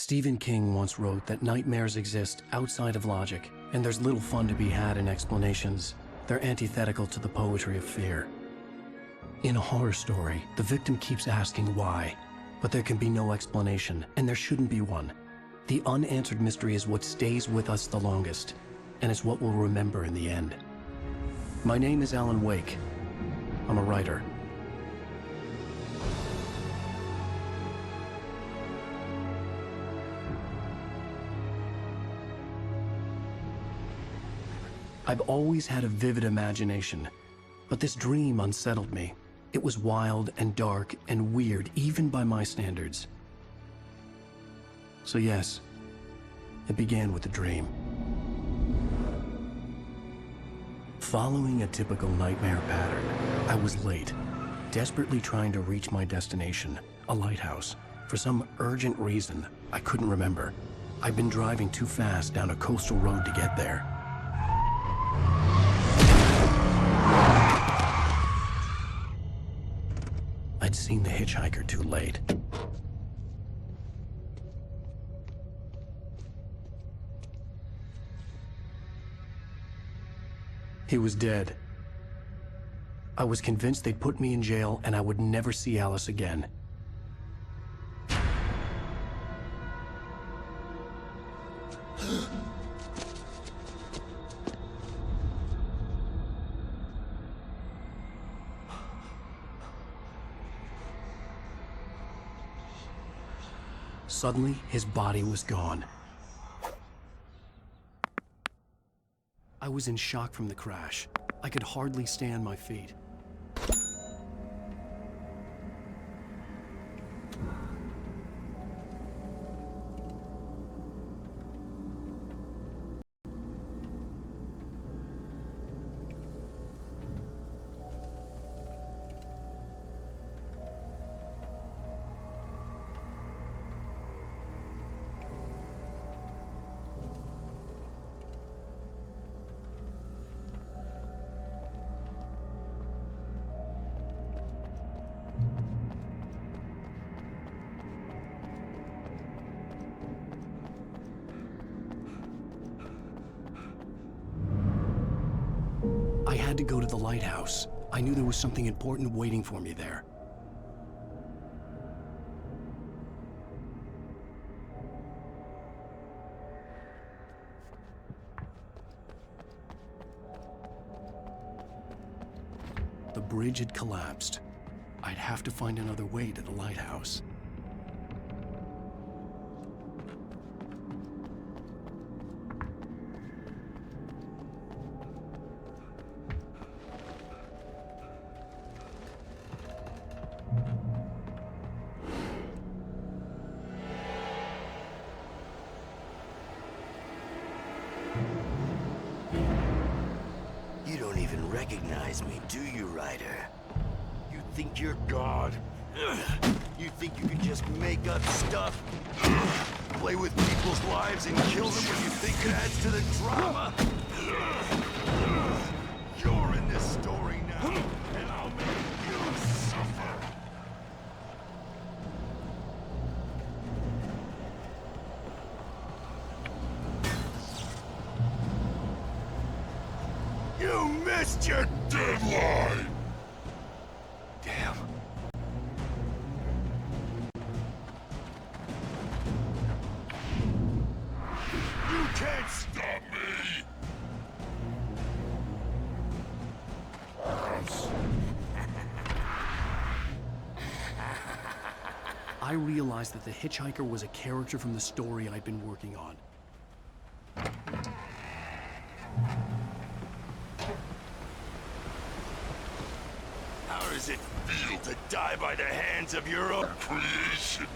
Stephen King once wrote that nightmares exist outside of logic, and there's little fun to be had in explanations. They're antithetical to the poetry of fear. In a horror story, the victim keeps asking why, but there can be no explanation, and there shouldn't be one. The unanswered mystery is what stays with us the longest, and it's what we'll remember in the end. My name is Alan Wake. I'm a writer. I've always had a vivid imagination, but this dream unsettled me. It was wild and dark and weird, even by my standards. So yes, it began with a dream. Following a typical nightmare pattern, I was late, desperately trying to reach my destination, a lighthouse. For some urgent reason, I couldn't remember. I'd been driving too fast down a coastal road to get there. I'd seen the hitchhiker too late. He was dead. I was convinced they'd put me in jail and I would never see Alice again. Suddenly, his body was gone. I was in shock from the crash. I could hardly stand my feet. I had to go to the lighthouse. I knew there was something important waiting for me there. The bridge had collapsed. I'd have to find another way to the lighthouse. You don't even recognize me, do you, Ryder? You think you're God? You think you can just make up stuff? Play with people's lives and kill them when you think it adds to the drama? You're in this story now, and I'll make you suffer. You missed your deadline! Damn. You can't stop me! I realized that the hitchhiker was a character from the story I'd been working on. How does it feel to die by the hands of your own creation?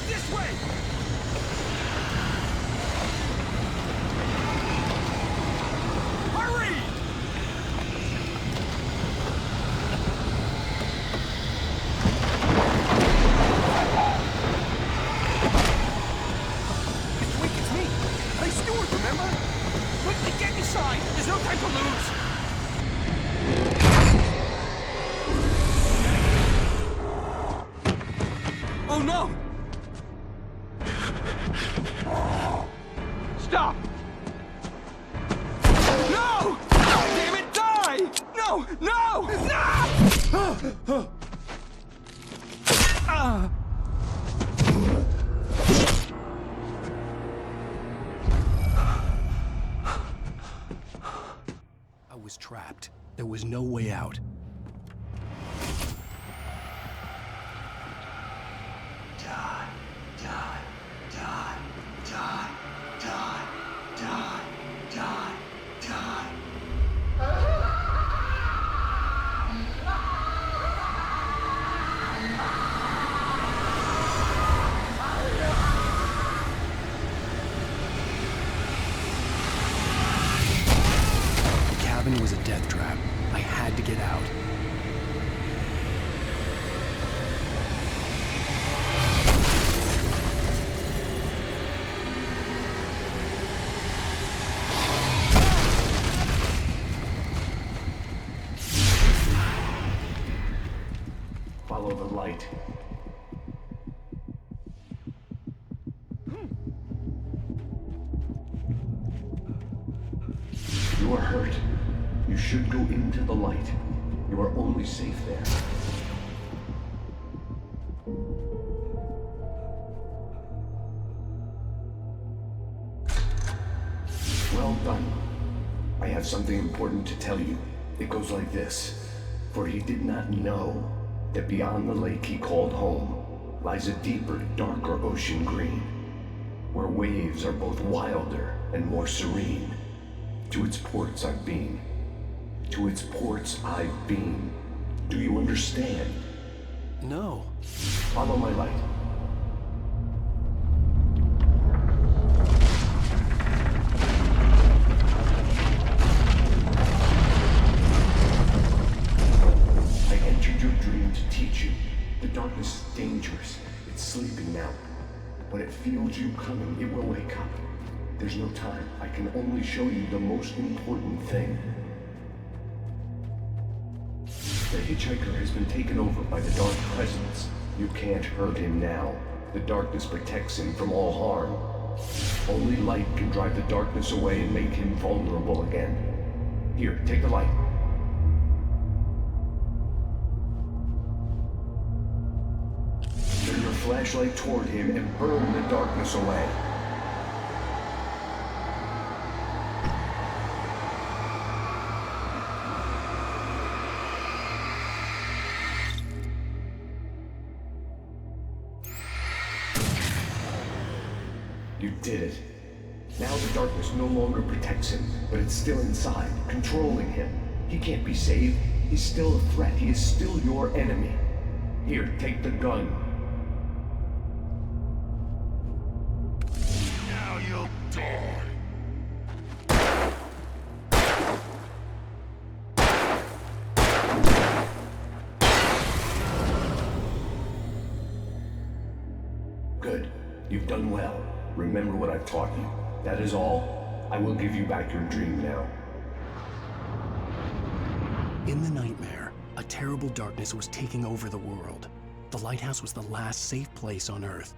This way! Oh no! Stop! No! Damn it, die! No! No! No! I was trapped. There was no way out. Die, die, die, die, die, die, die, die. The cabin was a death trap. I had to get out. Follow the light. You are hurt. You should go into the light. You are only safe there. Well done. I have something important to tell you. It goes like this. For he did not know that beyond the lake he called home lies a deeper, darker ocean green, where waves are both wilder and more serene. To its ports I've been. To its ports I've been. Do you understand? No. Follow my light. I entered your dream to teach you. The darkness is dangerous. It's sleeping now. When it feels you coming, it will wake up. There's no time. I can only show you the most important thing. The hitchhiker has been taken over by the dark presence. You can't hurt him now. The darkness protects him from all harm. Only light can drive the darkness away and make him vulnerable again. Here, take the light. Turn your flashlight toward him and burn the darkness away. You did it. Now the darkness no longer protects him, but it's still inside, controlling him. He can't be saved. He's still a threat. He is still your enemy. Here, take the gun. Now you'll die. Good. You've done well. Remember what I've taught you. That is all. I will give you back your dream now. In the nightmare, a terrible darkness was taking over the world. The lighthouse was the last safe place on Earth.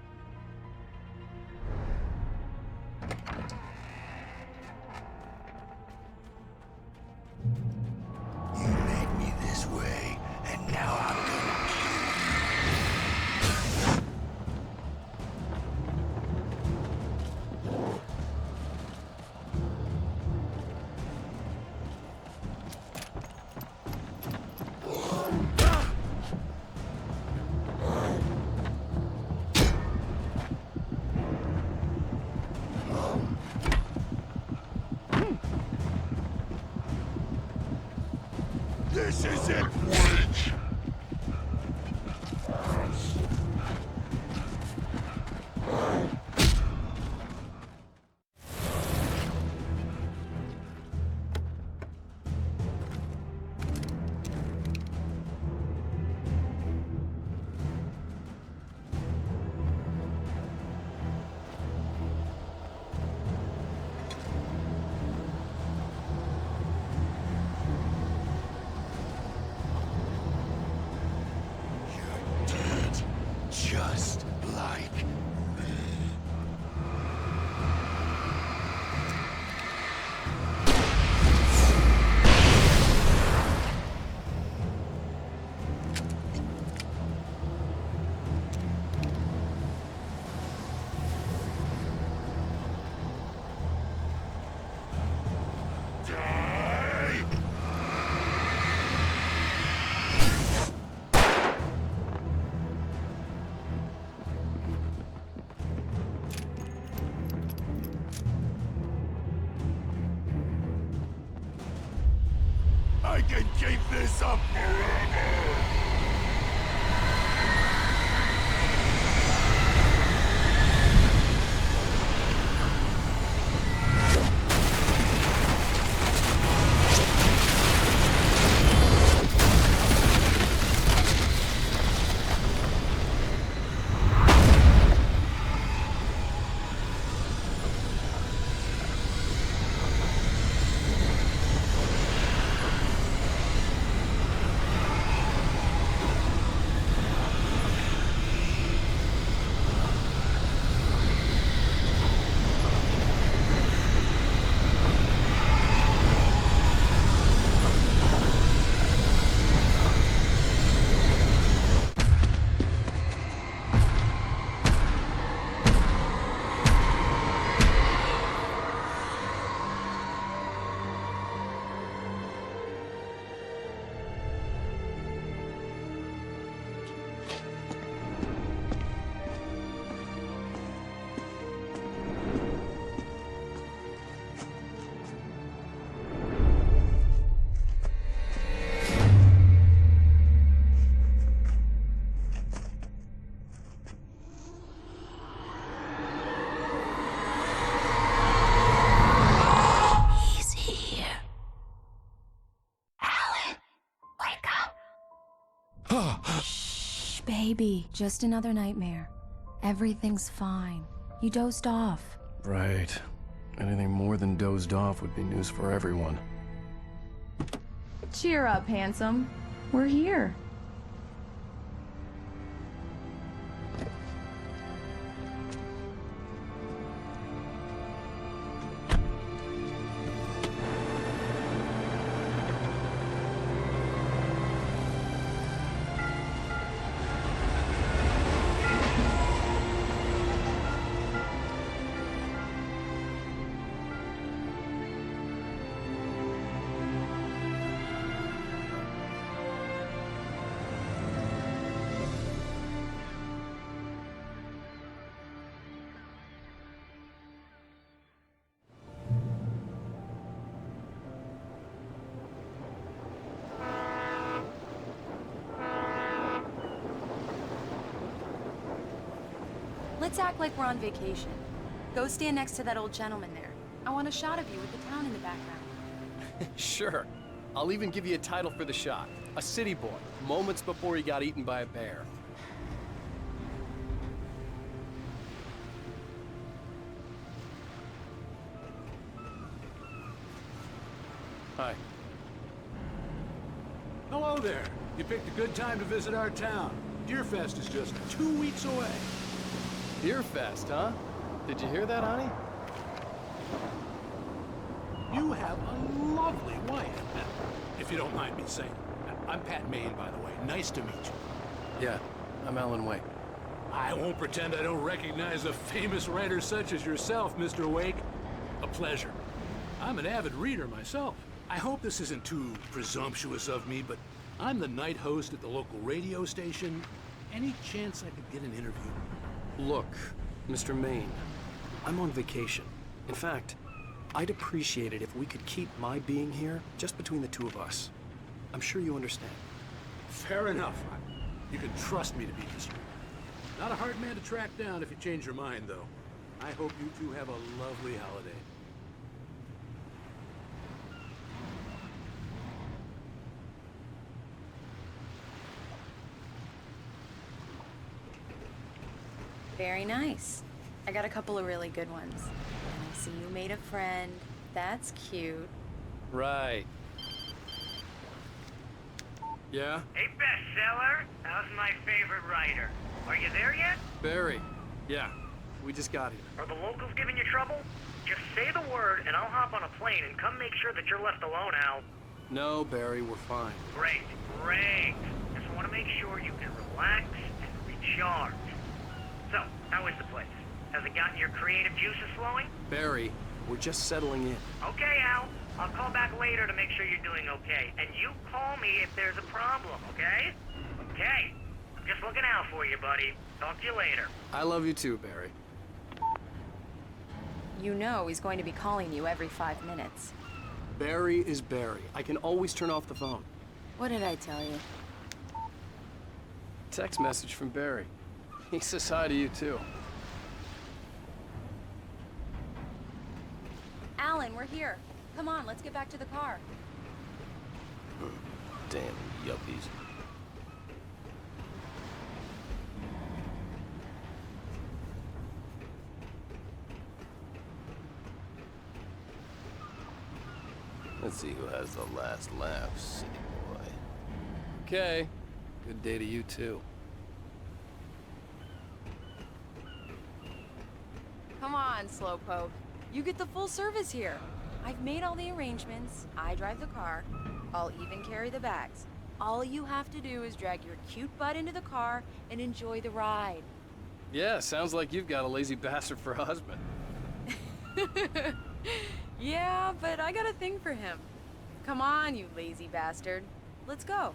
You made me this way, and now I'm gonna This is it, Witch! You're dead. Just I can keep this up forever! Shh, baby. Just another nightmare. Everything's fine. You dozed off. Right. Anything more than dozed off would be news for everyone. Cheer up, handsome. We're here. Let's act like we're on vacation. Go stand next to that old gentleman there. I want a shot of you with the town in the background. Sure. I'll even give you a title for the shot. A city boy, moments before he got eaten by a bear. Hi. Hello there. You picked a good time to visit our town. Deerfest is just 2 weeks away. Deerfest, huh? Did you hear that, honey? You have a lovely wife, if you don't mind me saying. I'm Pat Maine, by the way. Nice to meet you. Yeah, I'm Alan Wake. I won't pretend I don't recognize a famous writer such as yourself, Mr. Wake. A pleasure. I'm an avid reader myself. I hope this isn't too presumptuous of me, but I'm the night host at the local radio station. Any chance I could get an interview? Look, Mr. Maine, I'm on vacation. In fact, I'd appreciate it if we could keep my being here just between the two of us. I'm sure you understand. Fair enough. You can trust me to be discreet. Not a hard man to track down if you change your mind, though. I hope you two have a lovely holiday. Very nice. I got a couple of really good ones. And I see you made a friend. That's cute. Right. Yeah? Hey, bestseller! How's my favorite writer? Are you there yet? Barry. Yeah, we just got here. Are the locals giving you trouble? Just say the word and I'll hop on a plane and come make sure that you're left alone, Al. No, Barry, we're fine. Great, great. Just want to make sure you can relax and recharge. So, how is the place? Has it gotten your creative juices flowing? Barry, we're just settling in. Okay, Al. I'll call back later to make sure you're doing okay. And you call me if there's a problem, okay? Okay. I'm just looking out for you, buddy. Talk to you later. I love you too, Barry. You know he's going to be calling you every 5 minutes. Barry is Barry. I can always turn off the phone. What did I tell you? Text message from Barry. He says hi to you, too. Alan, we're here. Come on, let's get back to the car. Damn yuppies. Let's see who has the last laugh, city boy. Okay. Good day to you, too. Come on, Slowpoke. You get the full service here. I've made all the arrangements. I drive the car. I'll even carry the bags. All you have to do is drag your cute butt into the car and enjoy the ride. Yeah, sounds like you've got a lazy bastard for a husband. Yeah, but I got a thing for him. Come on, you lazy bastard. Let's go.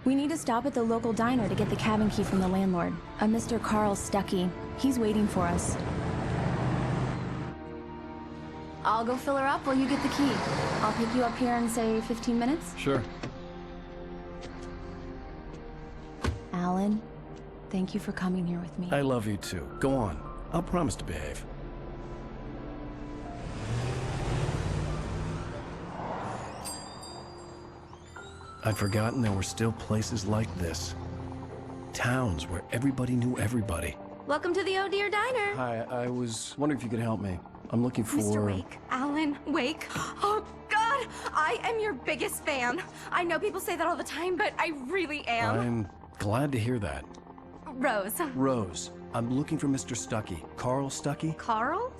We need to stop at the local diner to get the cabin key from the landlord, a Mr. Carl Stuckey. He's waiting for us. I'll go fill her up while you get the key. I'll pick you up here in, say, 15 minutes? Sure. Alan, thank you for coming here with me. I love you too. Go on. I'll promise to behave. I'd forgotten there were still places like this. Towns where everybody knew everybody. Welcome to the Oh Dear Diner. Hi, I was wondering if you could help me. I'm looking for... Mr. Wake. Alan Wake. Oh, God! I am your biggest fan. I know people say that all the time, but I really am. I'm glad to hear that. Rose. Rose, I'm looking for Mr. Stuckey. Carl Stuckey? Carl?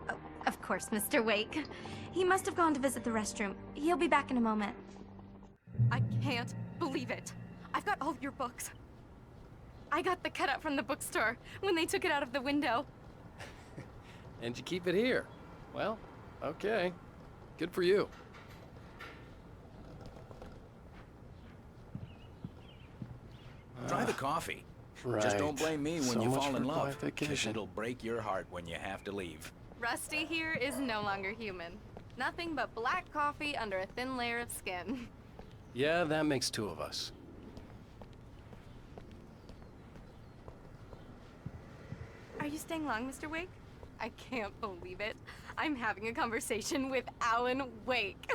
Oh, of course, Mr. Wake. He must have gone to visit the restroom. He'll be back in a moment. I can't believe it. I've got all of your books. I got the cutout from the bookstore when they took it out of the window. And you keep it here. Well, okay. Good for you. Try the coffee. Right. Just don't blame me when So you much fall in for love, 'cause vacation. it'll break your heart when you have to leave. Rusty here is no longer human. Nothing but black coffee under a thin layer of skin. Yeah, that makes two of us. Are you staying long, Mr. Wake? I can't believe it. I'm having a conversation with Alan Wake.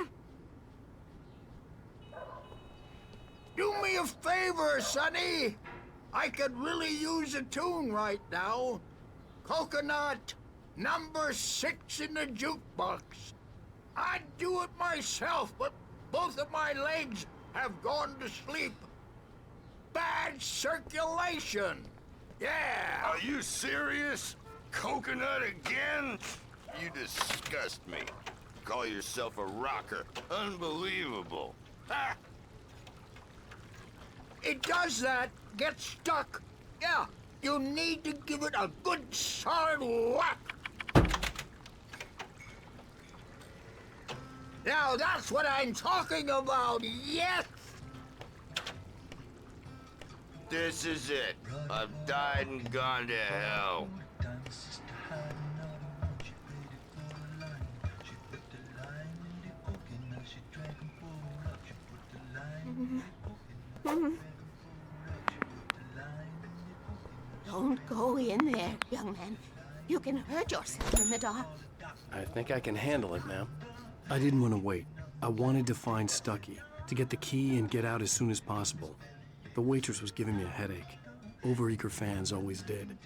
Do me a favor, Sonny. I could really use a tune right now. Coconut, number 6 in the jukebox. I'd do it myself, but both of my legs have gone to sleep. Bad circulation. Yeah. Are you serious? Coconut again? You disgust me. Call yourself a rocker. Unbelievable. Ha! It does that. Get stuck. Yeah, you need to give it a good solid whack. Now that's what I'm talking about, yes! This is it. I've died and gone to hell. Don't go in there, young man. You can hurt yourself in the dark. I think I can handle it, ma'am. I didn't want to wait. I wanted to find Stuckey, to get the key and get out as soon as possible. The waitress was giving me a headache. Overeager fans always did.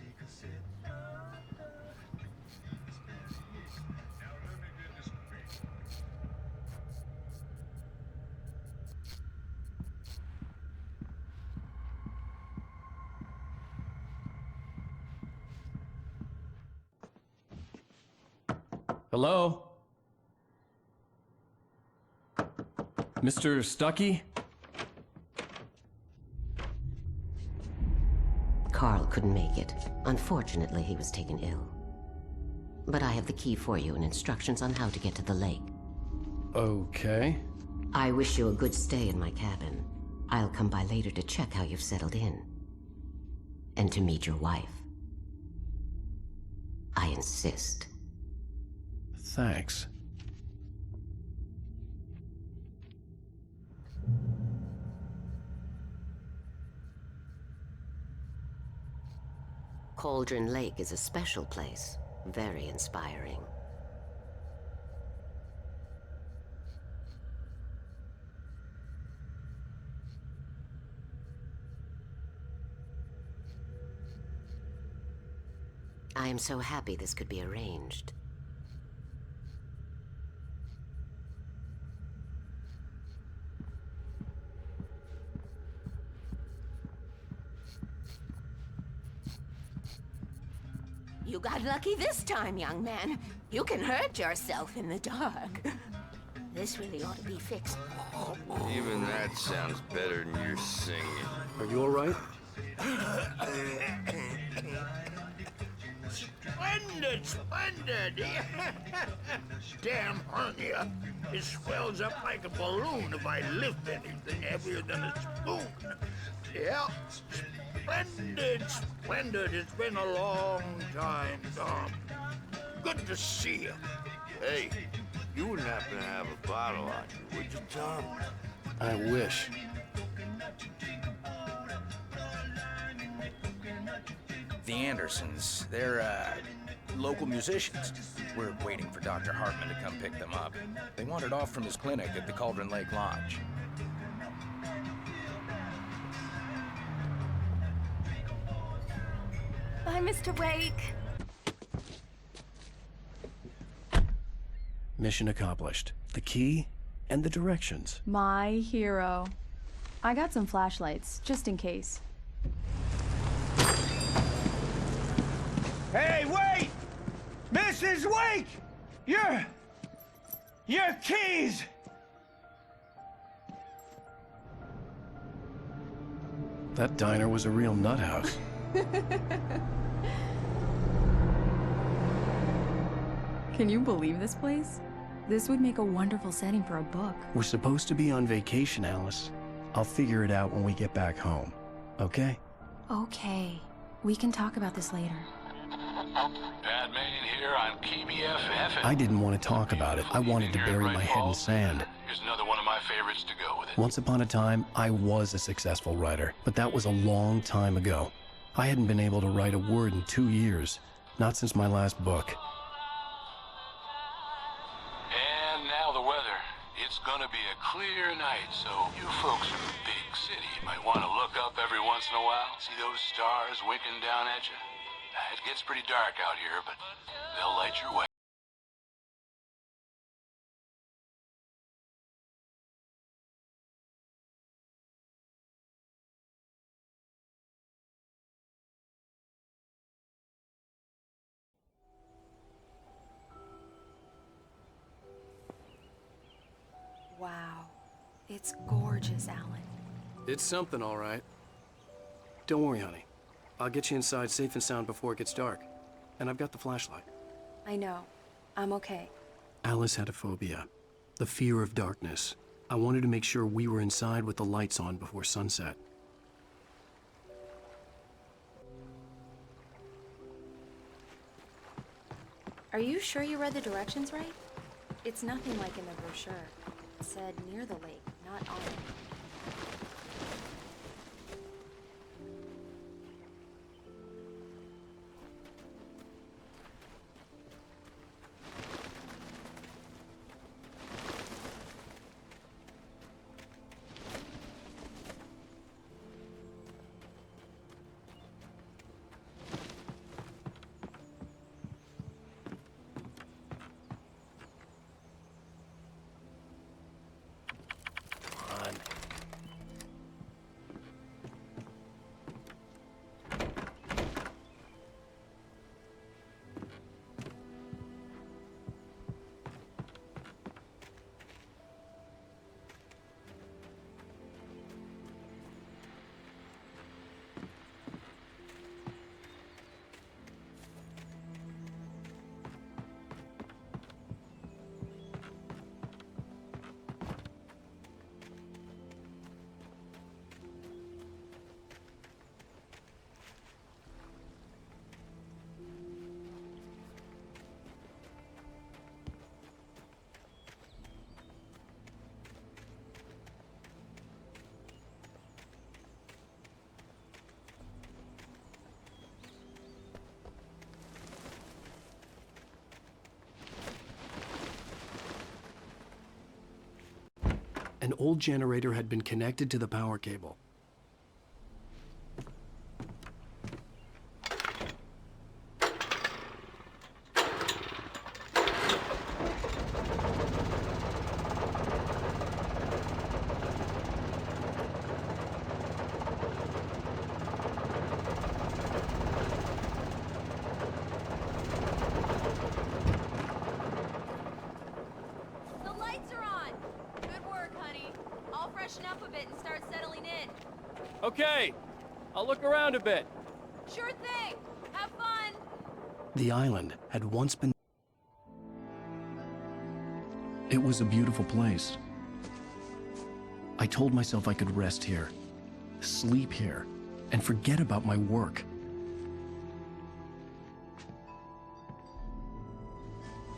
Hello? Mr. Stuckey? Carl couldn't make it. Unfortunately, he was taken ill. But I have the key for you and instructions on how to get to the lake. Okay. I wish you a good stay in my cabin. I'll come by later to check how you've settled in. And to meet your wife. I insist. Thanks. Cauldron Lake is a special place. Very inspiring. I am so happy this could be arranged. You got lucky this time, young man. You can hurt yourself in the dark. This really ought to be fixed. Even that sounds better than your singing. Are you all right? Splendid, splendid! Damn hernia. It swells up like a balloon if I lift anything heavier than a spoon. Yeah, splendid, splendid. It's been a long time, Tom. Good to see you. Hey, you wouldn't happen to have a bottle on you, would you, Tom? I wish. The Andersons, they're, local musicians. We're waiting for Dr. Hartman to come pick them up. They wandered off from his clinic at the Cauldron Lake Lodge. Bye, Mr. Wake. Mission accomplished. The key and the directions. My hero. I got some flashlights, just in case. Hey, wait! Mrs. Wake! Your keys! That diner was a real nut house. Can you believe this place? This would make a wonderful setting for a book. We're supposed to be on vacation, Alice. I'll figure it out when we get back home. Okay? Okay. We can talk about this later. Bad man here on KBFF. I didn't want to talk about it. I wanted to bury my head in sand. Here's another one of my favorites to go with it. Once upon a time, I was a successful writer, but that was a long time ago. I hadn't been able to write a word in 2 years, not since my last book. And now the weather. It's gonna be a clear night, so you folks from the big city might want to look up every once in a while. See those stars winking down at you? It gets pretty dark out here, but they'll light your way. Wow. It's gorgeous, Alan. It's something, all right. Don't worry, honey. I'll get you inside safe and sound before it gets dark. And I've got the flashlight. I know. I'm okay. Alice had a phobia. The fear of darkness. I wanted to make sure we were inside with the lights on before sunset. Are you sure you read the directions right? It's nothing like in the brochure. It said near the lake, not on it. An old generator had been connected to the power cable. Okay, I'll look around a bit. Sure thing. Have fun. The island had once been... It was a beautiful place. I told myself I could rest here, sleep here, and forget about my work.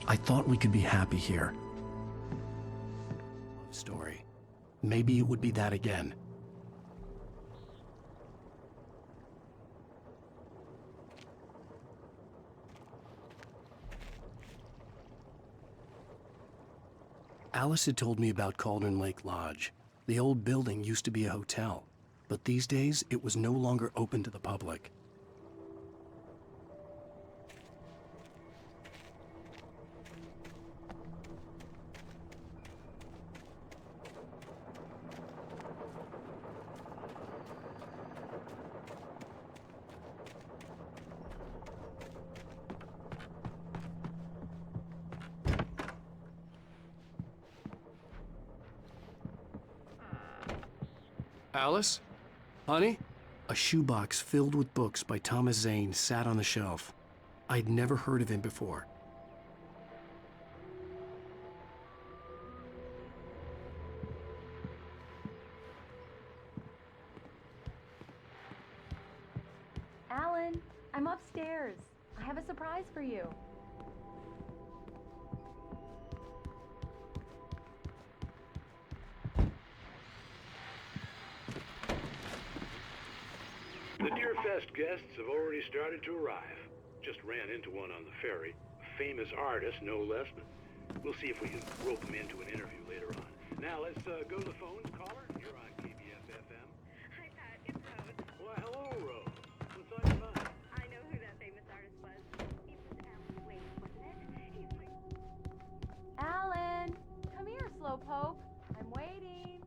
I thought we could be happy here. Story. Maybe it would be that again. Alice had told me about Cauldron Lake Lodge. The old building used to be a hotel, but these days it was no longer open to the public. Alice? Honey? A shoebox filled with books by Thomas Zane sat on the shelf. I'd never heard of him before. Alan, I'm upstairs. I have a surprise for you. The Deerfest guests have already started to arrive. Just ran into one on the ferry. A famous artist, no less, but we'll see if we can rope him into an interview later on. Now let's go to the phones. Caller, you're on KBF-FM. Hi, Pat. It's Rose. Why, hello, Rose. What's on your mind? I know who that famous artist was. It was Alan Wake, wasn't it? He's like... Alan, come here, Slowpoke. I'm waiting.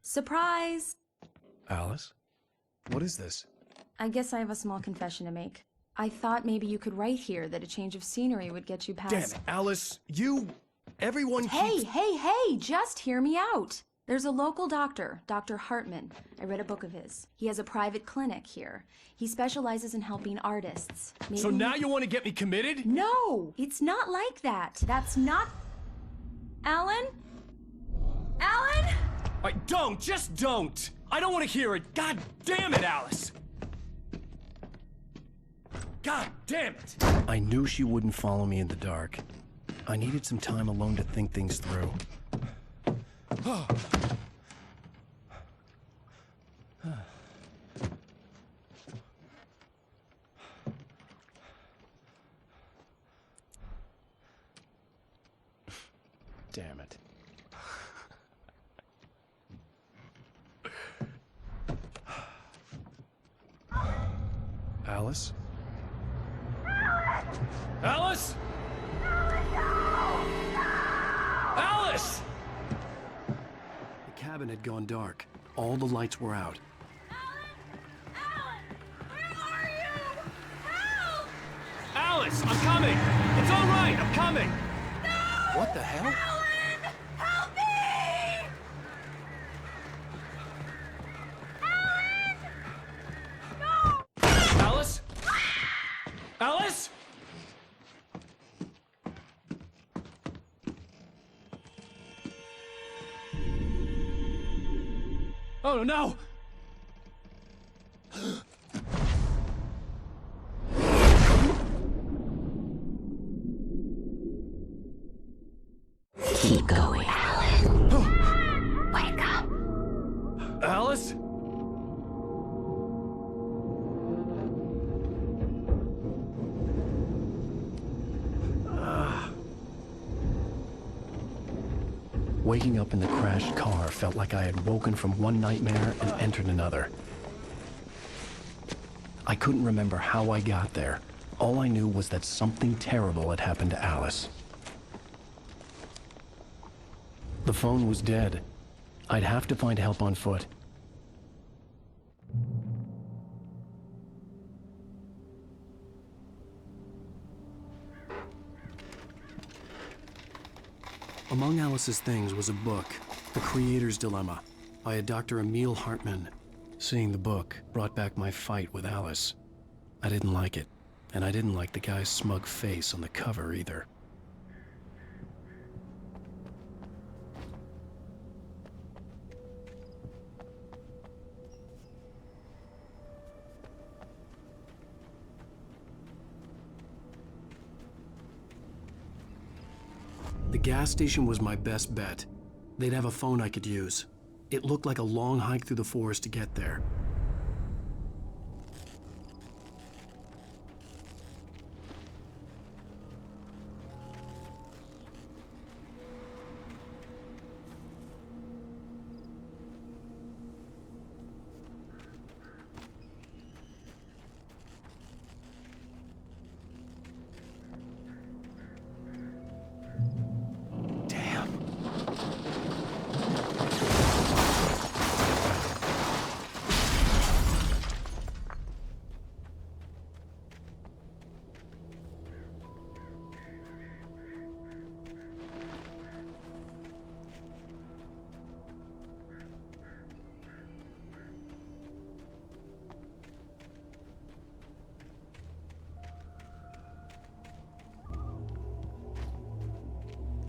Surprise! Alice? What is this? I guess I have a small confession to make. I thought maybe you could write here that a change of scenery would get you past... Damn it, Alice! Everyone keeps... Hey! Just hear me out! There's a local doctor, Dr. Hartman. I read a book of his. He has a private clinic here. He specializes in helping artists. Maybe... So now you want to get me committed? No! It's not like that. That's not... Alan? Alan? Just don't! I don't want to hear it! God damn it, Alice! God damn it! I knew she wouldn't follow me in the dark. I needed some time alone to think things through. Damn it. Alice? Alice? Alice! The cabin had gone dark. All the lights were out. Alan, where are you? Help! Alice, I'm coming! It's all right, I'm coming! No! What the hell? Alan, help me! Alan! No! Alice? Alice? Oh no! Keep going, Alan. Wake up. Alice? Waking up in the crashed car felt like I had woken from one nightmare and entered another. I couldn't remember how I got there. All I knew was that something terrible had happened to Alice. The phone was dead. I'd have to find help on foot. Among Alice's things was a book, The Creator's Dilemma, by a Dr. Emil Hartmann. Seeing the book brought back my fight with Alice. I didn't like it, and I didn't like the guy's smug face on the cover either. The gas station was my best bet. They'd have a phone I could use. It looked like a long hike through the forest to get there.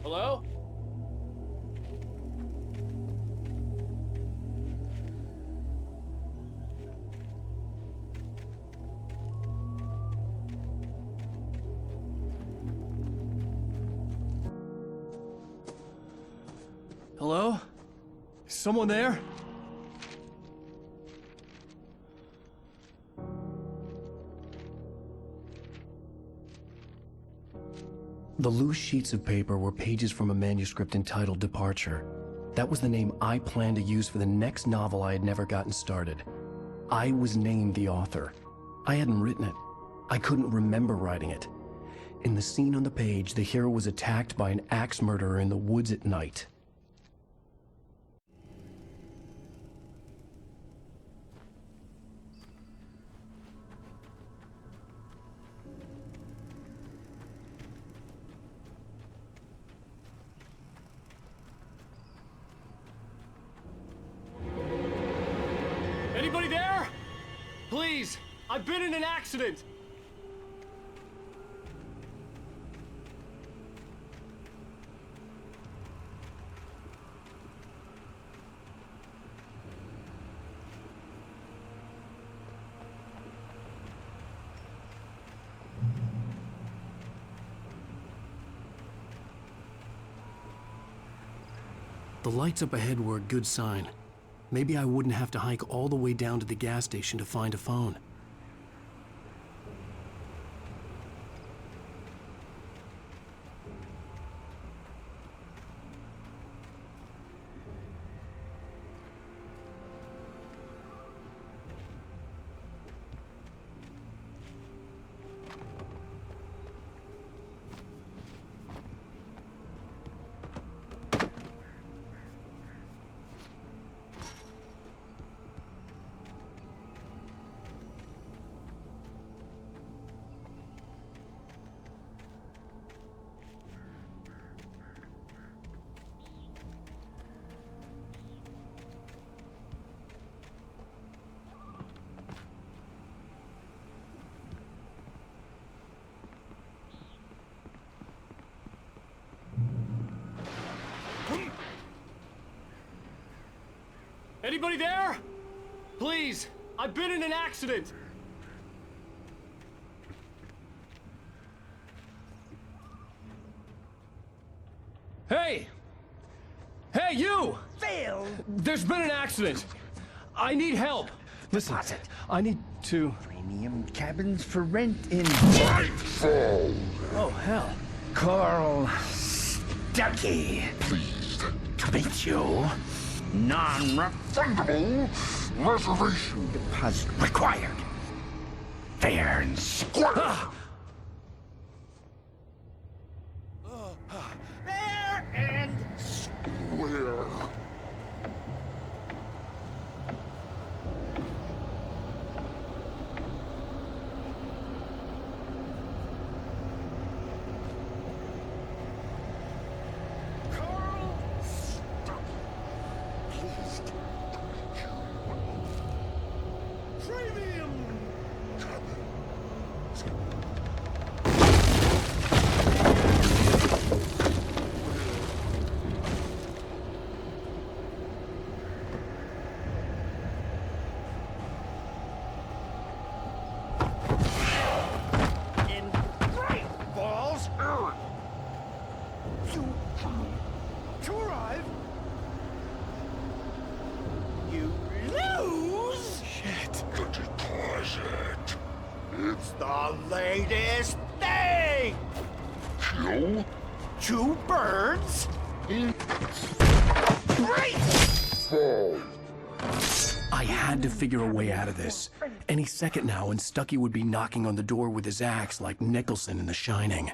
Hello? Hello? Is someone there? The loose sheets of paper were pages from a manuscript entitled Departure. That was the name I planned to use for the next novel I had never gotten started. I was named the author. I hadn't written it. I couldn't remember writing it. In the scene on the page, the hero was attacked by an axe murderer in the woods at night. Anybody there? Please, I've been in an accident. The lights up ahead were a good sign. Maybe I wouldn't have to hike all the way down to the gas station to find a phone. Anybody there? Please, I've been in an accident. Hey! Hey, you! Phil! There's been an accident. I need help. Listen, I need to... Premium cabins for rent in... Oh, hell. Coral Stucky. Please to meet you. Non-refundable reservation deposit required. Fair and square. Fair and square. Latest thing! Kill? 2 birds? Great! Fall. I had to figure a way out of this. Any second now, and Stucky would be knocking on the door with his axe like Nicholson in The Shining.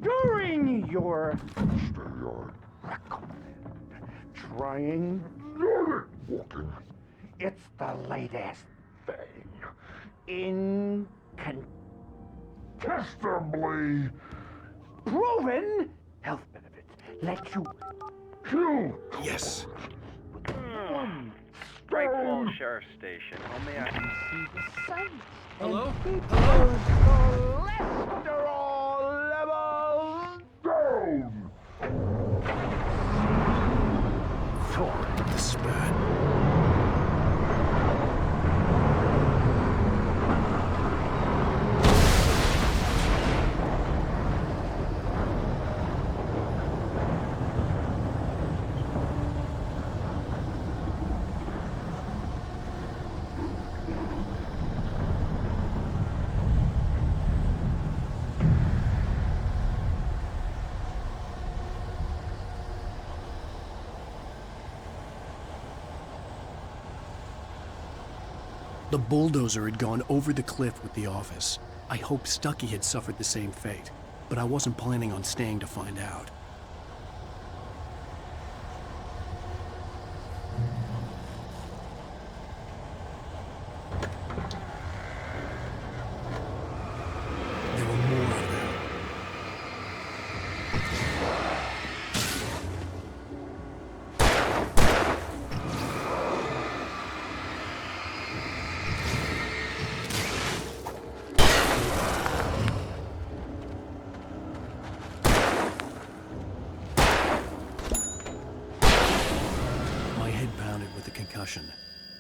During your trying walking, it's the latest thing. Incontestably proven health benefits. Let you kill. Yes. Great Falls Sheriff Station. Only I can see the sun. Hello? Cholesterol levels down. The spat. The bulldozer had gone over the cliff with the office. I hoped Stucky had suffered the same fate, but I wasn't planning on staying to find out. There were more of them.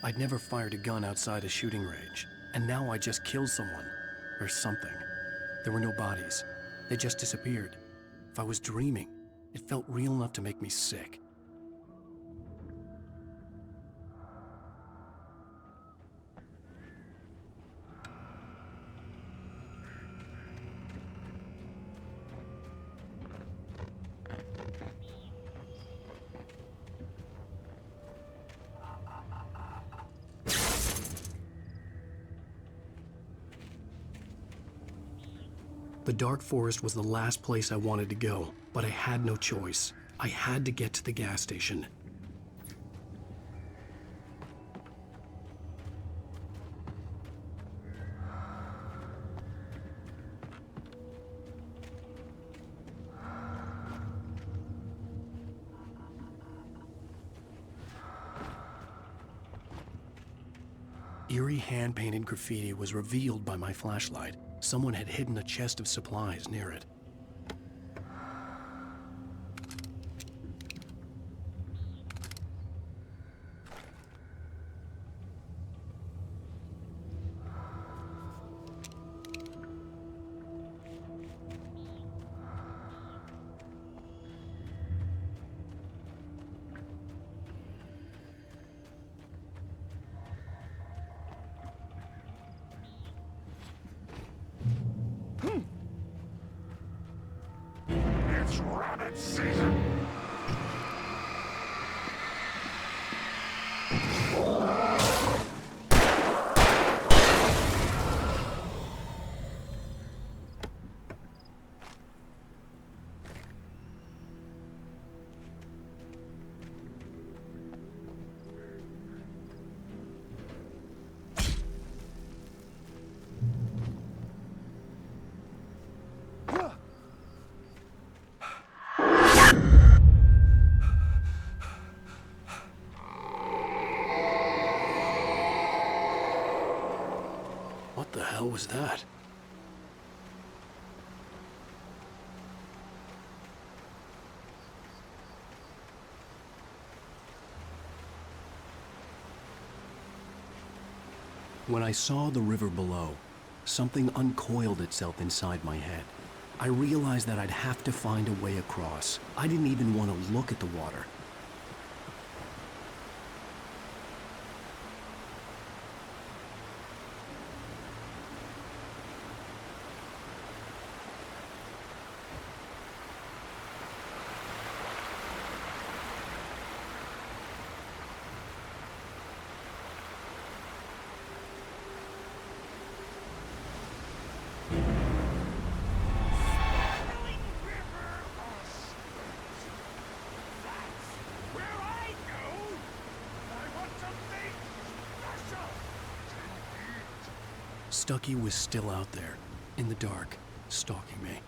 I'd never fired a gun outside a shooting range, and now I just killed someone. Or something. There were no bodies. They just disappeared. If I was dreaming, it felt real enough to make me sick. The dark forest was the last place I wanted to go, but I had no choice. I had to get to the gas station. Eerie hand-painted graffiti was revealed by my flashlight. Someone had hidden a chest of supplies near it. bad season. What the hell was that? When I saw the river below, something uncoiled itself inside my head. I realized that I'd have to find a way across. I didn't even want to look at the water. Stucky was still out there, in the dark, stalking me.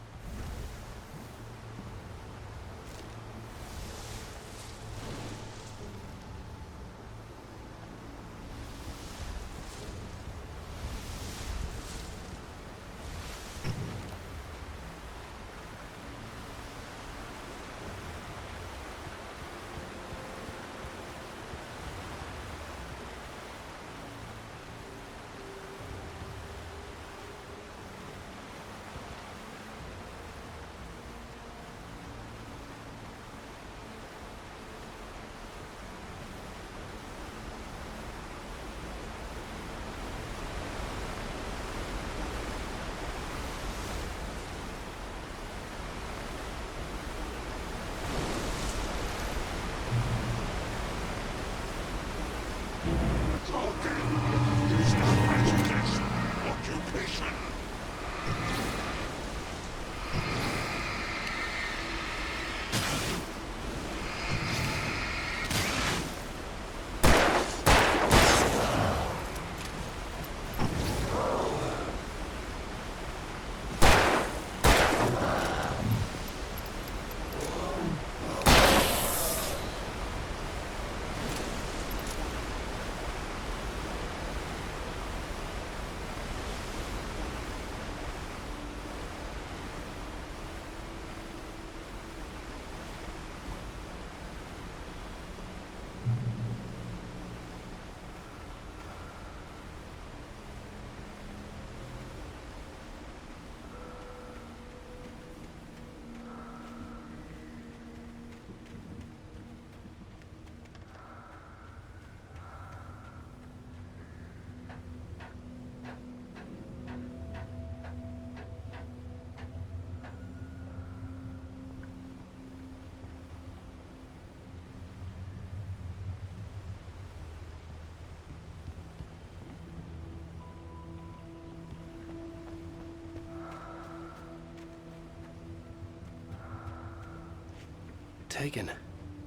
Taken.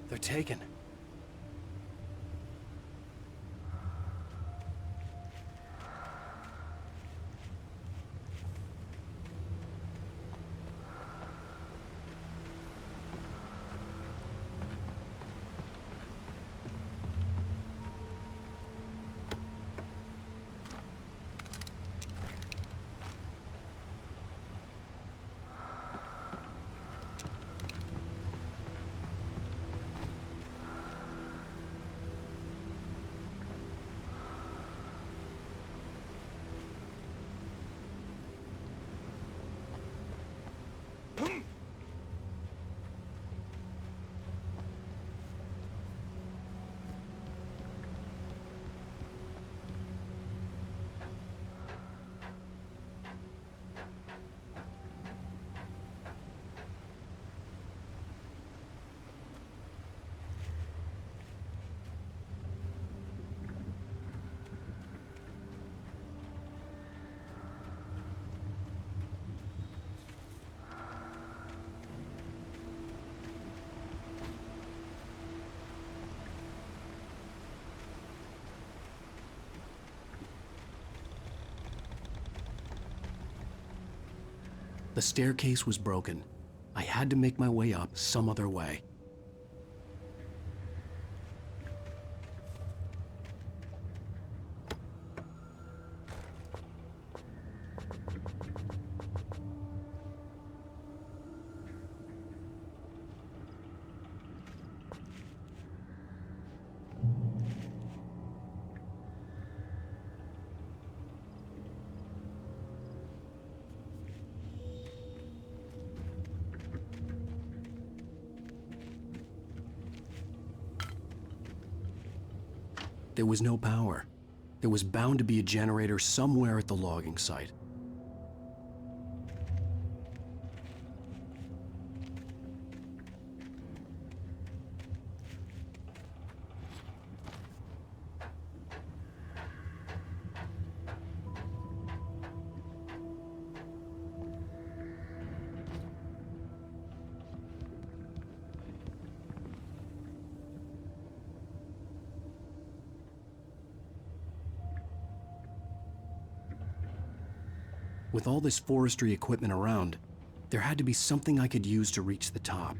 They're taken. The staircase was broken. I had to make my way up some other way. There was no power. There was bound to be a generator somewhere at the logging site. With all this forestry equipment around, there had to be something I could use to reach the top.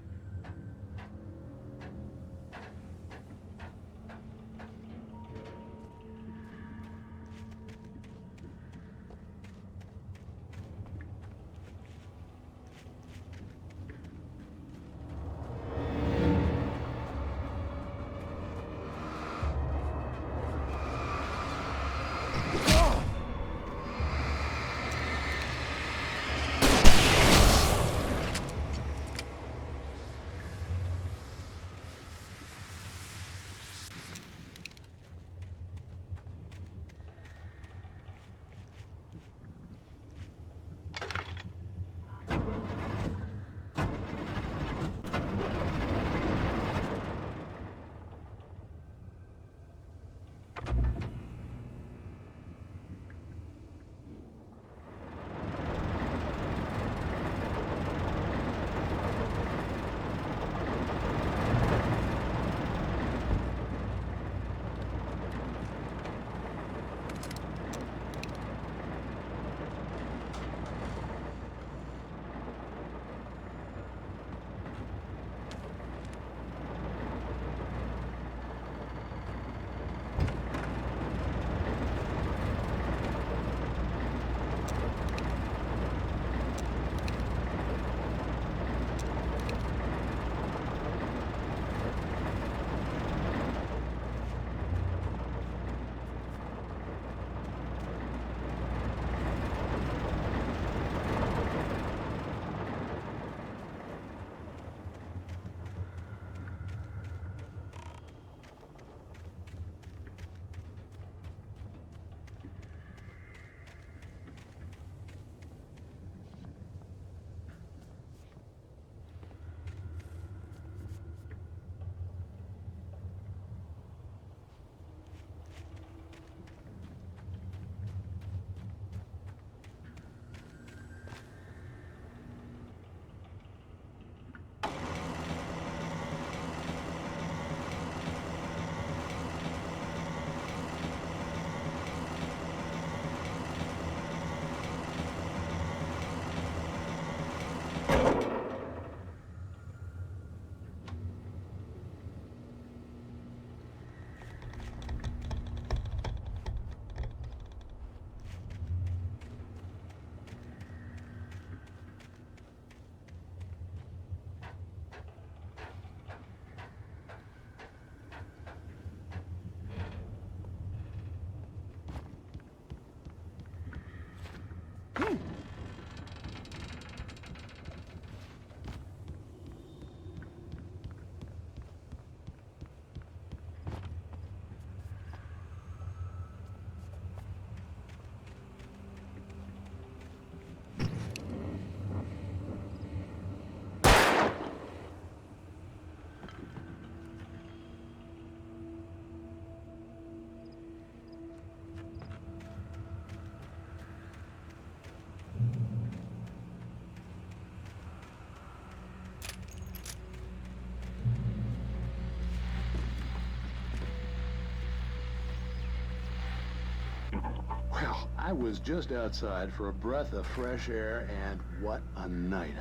I was just outside for a breath of fresh air, and what a night.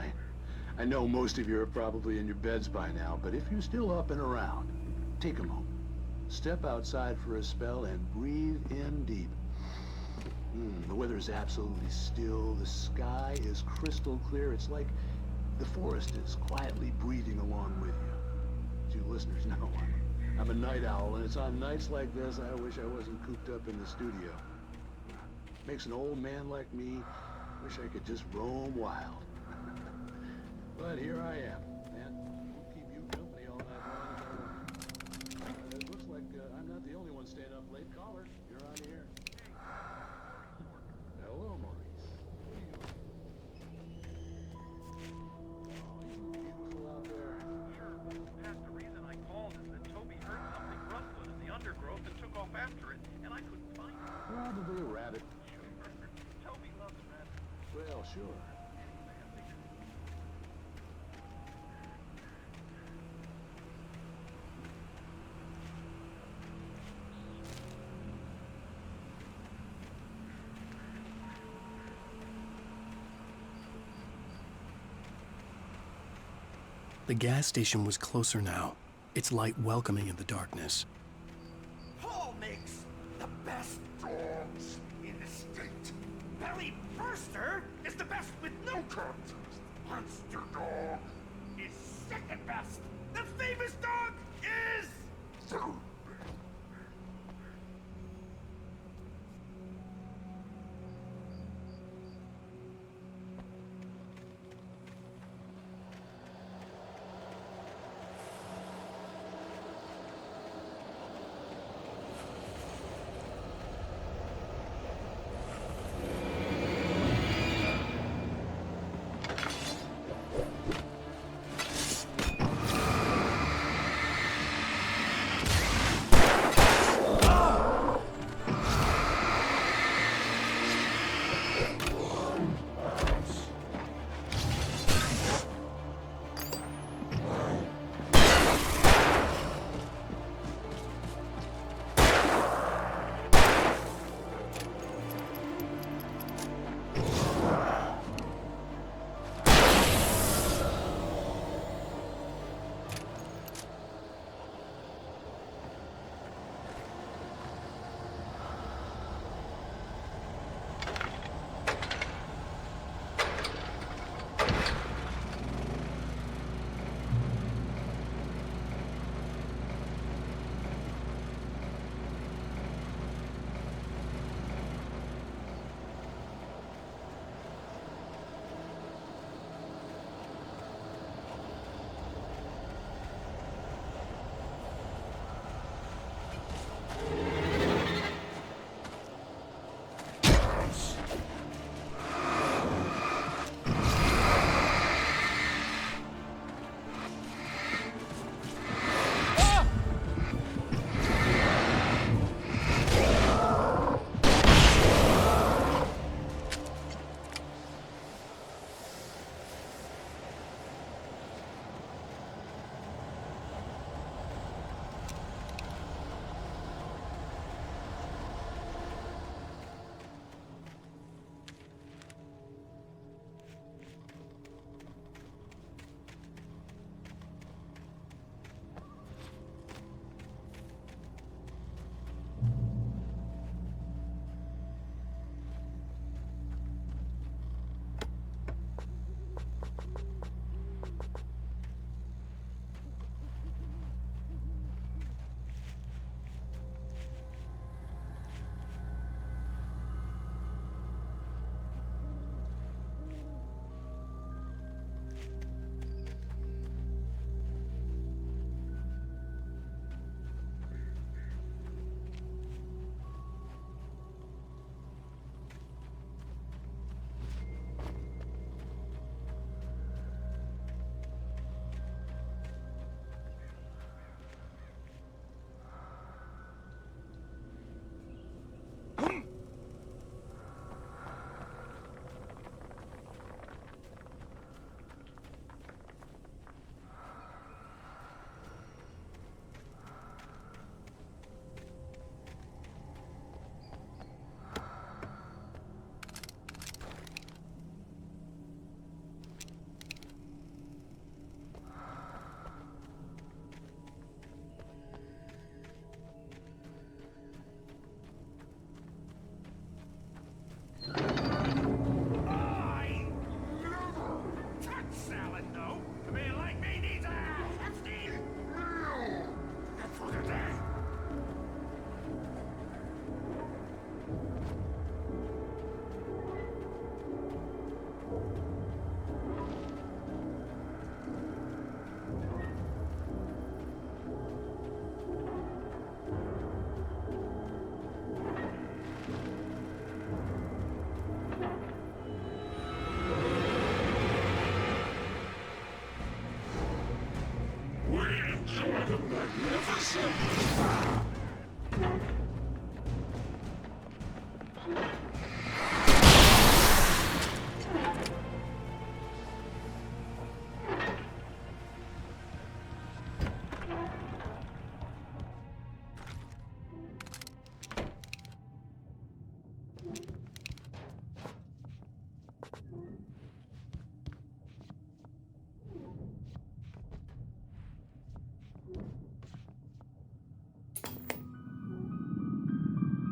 I know most of you are probably in your beds by now, but if you're still up and around, take a moment. Step outside for a spell and breathe in deep. The weather is absolutely still. The sky is crystal clear. It's like the forest is quietly breathing along with you. As you listeners know, I'm a night owl, and it's on nights like this I wish I wasn't cooped up in the studio. Makes an old man like me wish I could just roam wild. But here I am, and we'll keep you company all night long. It looks like I'm not the only one staying up late. Caller, you're on the air. Hello, Maurice. Oh, you beautiful out there. Sure, Pat, the reason I called is that Toby heard something rustling in the undergrowth and took off after it, and I couldn't find it. Probably a rabbit. Sure. Toby loves rabbits. Well, sure. The gas station was closer now, its light welcoming in the darkness. Paul makes the best dogs in the state. Belly Burster is the best with no contest. Monster Dog is second best. The famous dog is third best.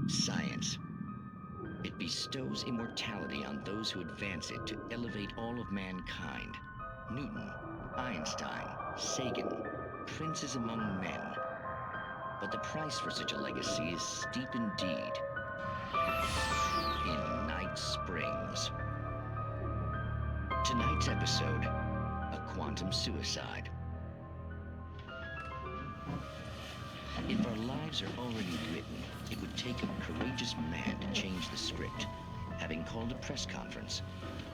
Science. It bestows immortality on those who advance it to elevate all of mankind. Newton, Einstein, Sagan, princes among men. But the price for such a legacy is steep indeed. In Night Springs. Tonight's episode, a quantum suicide. If our lives are already written, it would take a courageous man to change the script. Having called a press conference,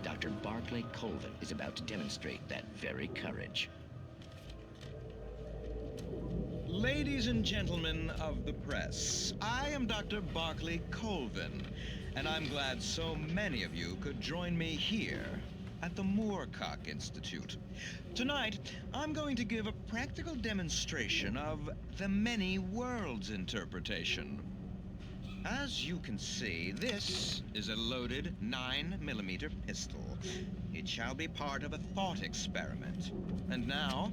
Dr. Barclay Colvin is about to demonstrate that very courage. Ladies and gentlemen of the press, I am Dr. Barclay Colvin, and I'm glad so many of you could join me here at the Moorcock Institute. Tonight, I'm going to give a practical demonstration of the many worlds interpretation. As you can see, this is a loaded 9mm pistol. It shall be part of a thought experiment. And now,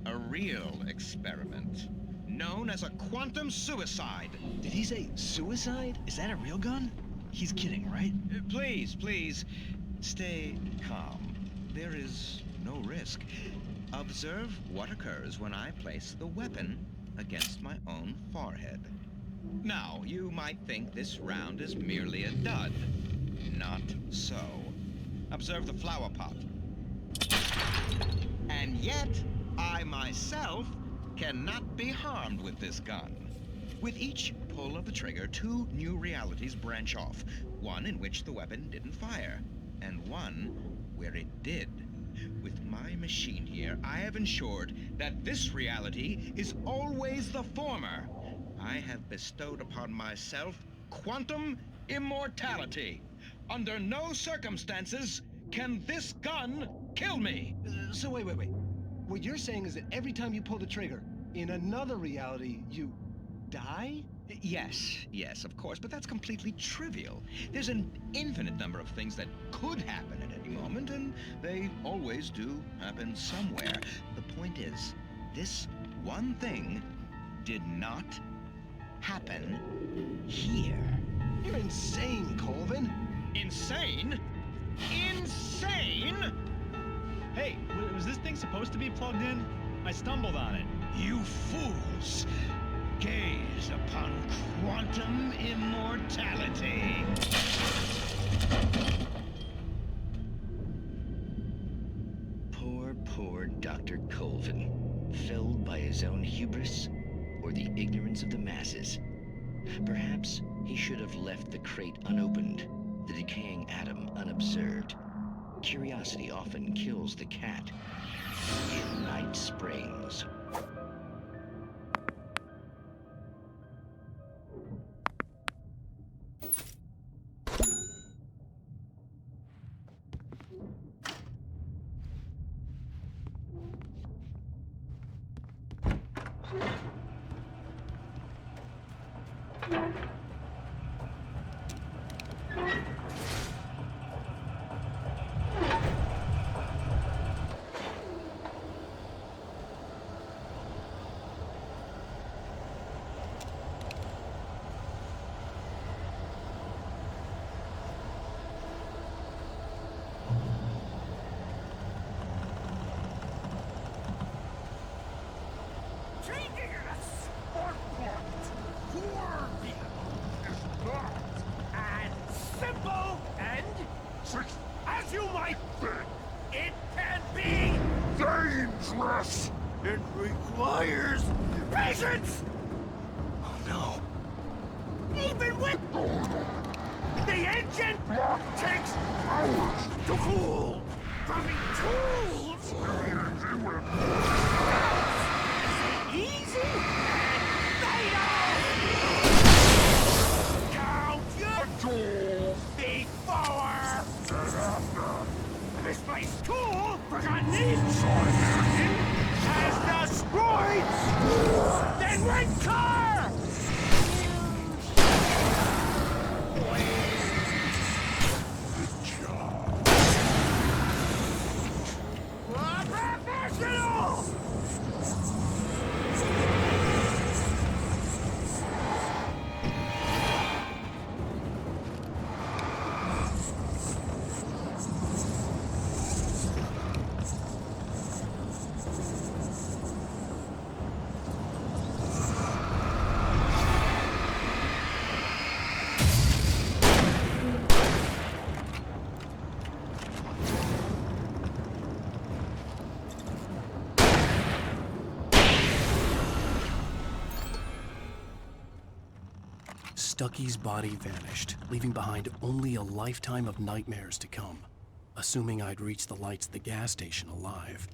a real experiment, known as a quantum suicide. Did he say suicide? Is that a real gun? He's kidding, right? Please, stay calm. There is no risk. Observe what occurs when I place the weapon against my own forehead. Now, you might think this round is merely a dud. Not so. Observe the flower pot. And yet, I myself cannot be harmed with this gun. With each pull of the trigger, two new realities branch off. One in which the weapon didn't fire, and one where it did. With my machine here, I have ensured that this reality is always the former. I have bestowed upon myself quantum immortality. Under no circumstances can this gun kill me. So wait. What you're saying is that every time you pull the trigger, in another reality, you die? Yes, of course, but that's completely trivial. There's an infinite number of things that could happen at any moment, and they always do happen somewhere. The point is, this one thing did not happen here. You're insane, Colvin. Insane? Insane? Hey, was this thing supposed to be plugged in? I stumbled on it. You fools! Gaze upon quantum immortality. Poor Dr. Colvin, felled by his own hubris or the ignorance of the masses. Perhaps he should have left the crate unopened, the decaying atom unobserved. Curiosity often kills the cat. In Night Springs. As you might think, it can be dangerous. It requires patience. Oh no. Even with the engine block takes hours to fool. From tools. Easy and Otherwise cool, forgotten these has destroyed that red car! Good job. Professional! Stucky's body vanished, leaving behind only a lifetime of nightmares to come, assuming I'd reach the lights at the gas station alive.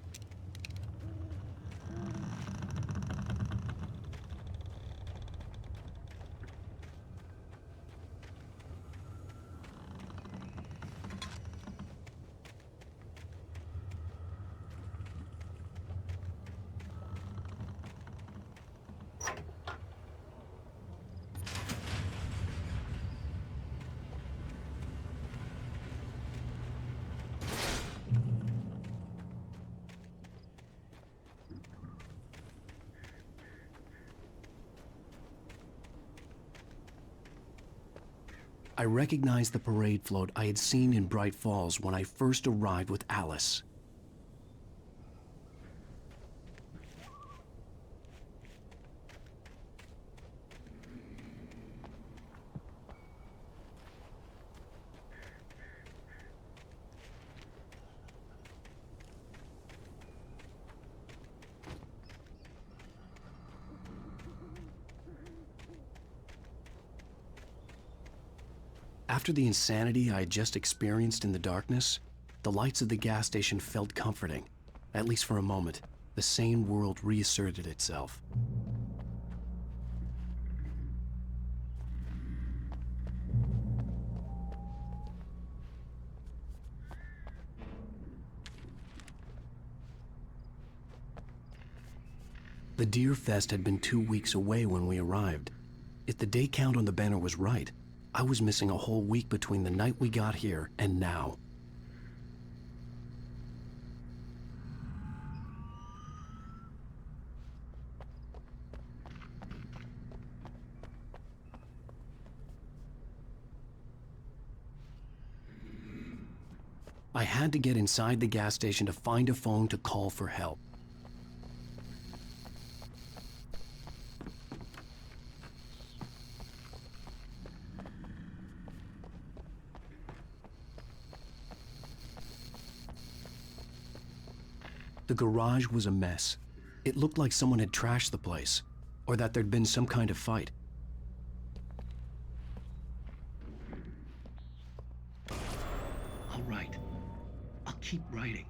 I recognized the parade float I had seen in Bright Falls when I first arrived with Alice. After the insanity I had just experienced in the darkness, the lights of the gas station felt comforting. At least for a moment, the sane world reasserted itself. The Deer Fest had been 2 weeks away when we arrived. If the day count on the banner was right, I was missing a whole week between the night we got here and now. I had to get inside the gas station to find a phone to call for help. The garage was a mess. It looked like someone had trashed the place, or that there'd been some kind of fight. All right. I'll keep writing.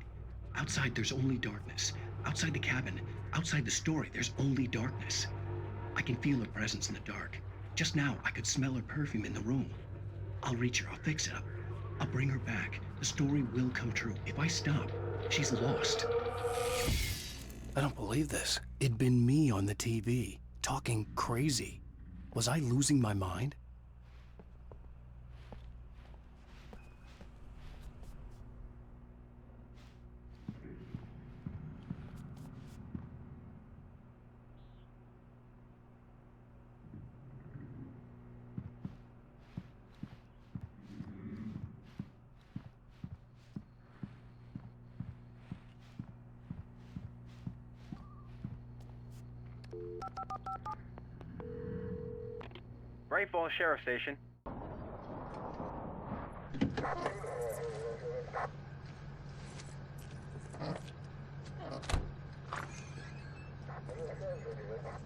Outside, there's only darkness. Outside the cabin, outside the story, there's only darkness. I can feel her presence in the dark. Just now, I could smell her perfume in the room. I'll reach her. I'll fix it. I'll bring her back. The story will come true. If I stop, she's lost. I don't believe this. It'd been me on the TV, talking crazy. Was I losing my mind? Bright Falls Sheriff Station.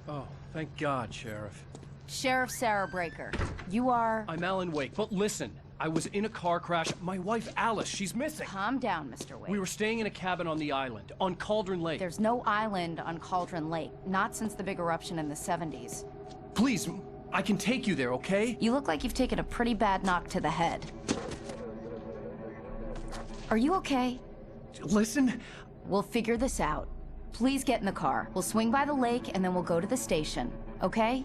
Oh, thank God, Sheriff. Sheriff Sarah Breaker, you are... I'm Alan Wake, but listen, I was in a car crash. My wife, Alice, she's missing. Calm down, Mr. Wake. We were staying in a cabin on the island, on Cauldron Lake. There's no island on Cauldron Lake, not since the big eruption in the 70s. Please, I can take you there, okay? You look like you've taken a pretty bad knock to the head. Are you okay? listen. We'll figure this out. Please get in the car. We'll swing by the lake and then we'll go to the station, okay?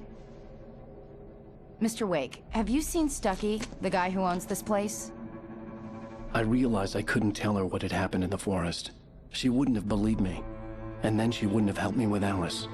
Mr. Wake, have you seen Stucky, the guy who owns this place? I realized I couldn't tell her what had happened in the forest. She wouldn't have believed me. And then she wouldn't have helped me with Alice.